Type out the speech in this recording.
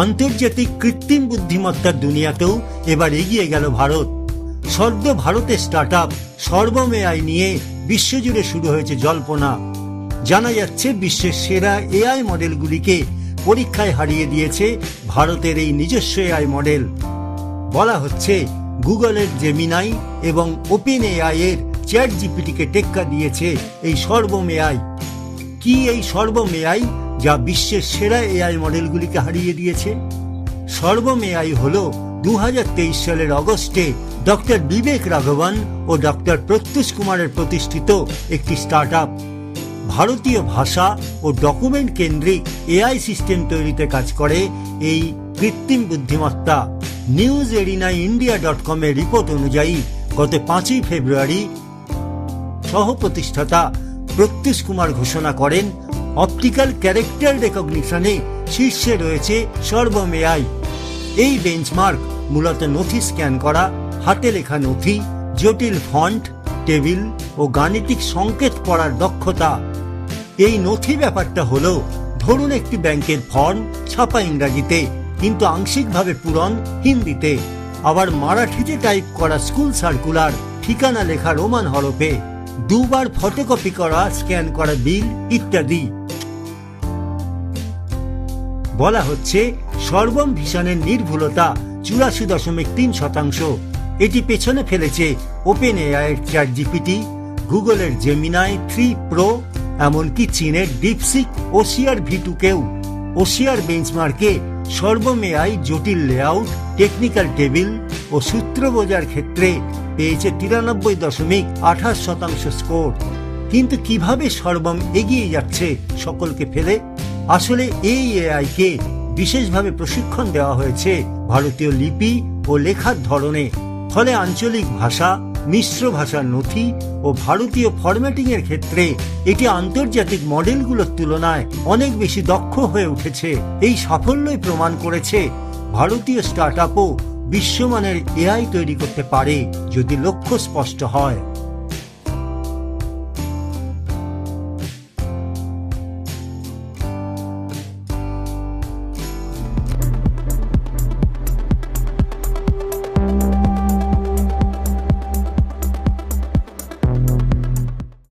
আন্তর্জাতিক কৃত্রিম বুদ্ধিমত্তার দুনিয়াতেও এবার এগিয়ে গেল ভারত। সদ্য ভারতের স্টার্টআপ সর্বম এআই নিয়ে বিশ্বজুড়ে শুরু হয়েছে জল্পনা। জানা যাচ্ছে বিশ্বের সেরা এআই মডেলগুলিকে পরীক্ষায় হারিয়ে দিয়েছে ভারতের এই নিজস্ব এআই মডেল। বলা হচ্ছে গুগলের জেমিনাই এবং ওপেন এআই এর চ্যাট জিপিটিকে টেক্কা দিয়েছে এই সর্বম এআই। কি এই সর্বম এআই যা বিশ্বের সেরা এআই মডেলগুলিকে হারিয়ে দিয়েছে? সর্বম এআই হল 2023 সালের অগস্টে ডক্টর বিবেক রাঘবন ও ডক্টর প্রত্যুষ কুমারের প্রতিষ্ঠিত একটি স্টার্টআপ। ভারতীয় ভাষা ও ডকুমেন্ট কেন্দ্রিক এআই সিস্টেম তৈরিতে কাজ করে এই কৃত্রিম বুদ্ধিমত্তা। newsarena.india.com এর রিপোর্ট অনুযায়ী গত 5ই ফেব্রুয়ারি সহ প্রতিষ্ঠাতা প্রত্যুষ কুমার ঘোষণা করেন, অপটিক্যাল ক্যারেক্টার রেকগনিশনে শীর্ষে রয়েছে সর্বম এআই। এই বেঞ্চমার্ক মূলত নথি স্ক্যান করা, হাতে লেখা নথি, জটিল ফন্ট, টেবিল ও গাণিতিক সংকেত পড়ার দক্ষতা। এই নথি ব্যাপারটা হলো, ধরুন একটি ব্যাংকের ফর্ম ছাপা ইংরাজিতে কিন্তু আংশিকভাবে পূরণ হিন্দিতে, আবার মারাঠিতে টাইপ করা স্কুল সার্কুলার, ঠিকানা লেখা রোমান হরফে, দুবার ফটোকপি করা স্ক্যান করা বিল ইত্যাদি। বলা হচ্ছে সর্বম ভিশনের নির্ভুলতা 84.3%। এটি পেছনে ফেলেছে ওপেন এআই এর চ্যাট জিপিটি, গুগলের জেমিনাই 3 প্রো, এমনকি চীনের ডিপসিক ওসিআর V2 কেও। ওসিআর বেঞ্চমার্কে সর্বম এআই জটিল লেআউট, টেকনিক্যাল টেবিল ও সূত্র বোঝার ক্ষেত্রে পেয়েছে 93.28% স্কোর। কিন্তু কিভাবে সর্বম এগিয়ে যাচ্ছে সকলকে ফেলে? আসলে এই এআই কে বিশেষভাবে প্রশিক্ষণ দেওয়া হয়েছে ভারতীয় লিপি ও লেখার ধরনে। ফলে আঞ্চলিক ভাষা, মিশ্র ভাষার নথি ও ভারতীয় ফরম্যাটিং এর ক্ষেত্রে এটি আন্তর্জাতিক মডেলগুলোর তুলনায় অনেক বেশি দক্ষ হয়ে উঠেছে। এই সাফল্যই প্রমাণ করেছে ভারতীয় স্টার্টআপও বিশ্বমানের এআই তৈরি করতে পারে যদি লক্ষ্য স্পষ্ট হয়।